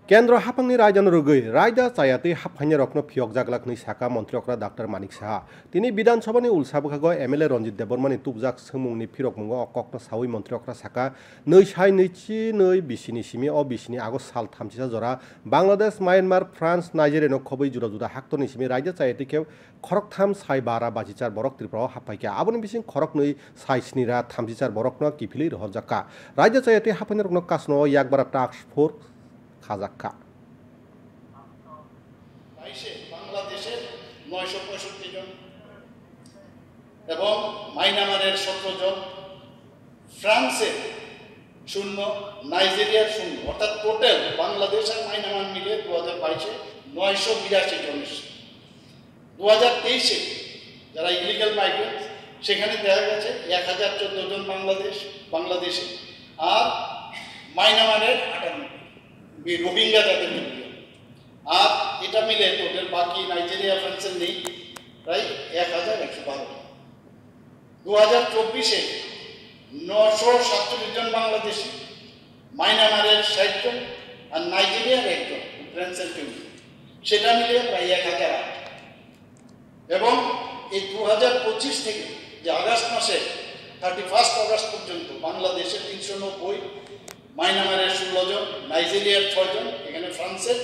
केंद्र हाफांनि रायदान रुगै रायदा चायाति हाफांनि रखनो फियक जागलाखनि साका मंत्री अक्रा डाक्टर मानिक साहा तिनि विधानसभानि उलसाबखागो एमएलए रंजित देबबर्मानि तुबजाक सोमुंनि फिरक मुंगो अकक्न सावै मंत्री अक्रा साका नै साय नैथि नै बिसिनि सिमि अ बिसिनि आगस्ट साल थामथिसा जरा बांलादेश म्यानमार फ्रांस नाइजेरियानो खबै जुदा जुदा हाक्तनि सिमि रायदा चायाति खेव खरक थाम साय बारा बाजिचार बरक त्रिपुरा हाफाइके आबनि बिसिं खरक नै साय स्निरा थामजिचार बरकनो किफिलै रहरजाका रायदा चायाति हाफाइनि रखनो कासनो याकबारा टास्क फोर्स খাজাক্কা বাংলাদেশের 965 জন এবং মায়ানমারের 17 জন ফ্রান্সের 0 নাইজেরিয়ার 0 অর্থাৎ টোটাল বাংলাদেশ আর মায়ানমার মিলে 2022 এ 982 জন এসেছে 2023 এ যারা ইলিগাল মাইগ্রেন্ট সেখানে দেখা গেছে 1014 জন বাংলাদেশে আর মায়ানমারের 98 রোহিঙ্গা যাদের মিলে আর এটা মিলে টোটাল বাকি নাইজেরিয়া ফ্রান্সের নেই প্রায় 1112 2024 এ 947 জন বাংলাদেশি মায়ানমারের 60 জন আর নাইজেরিয়ার 1 জন ফ্রান্সের 2 সেটা মিলে প্রায় 1008 এবং এই 2025 থেকে যে আগস্ট মাসে 31 আগস্ট পর্যন্ত বাংলাদেশের 390 মায়ানমারের 16 জন নাইজেরিয়ার 6 জন এখানে ফ্রান্সের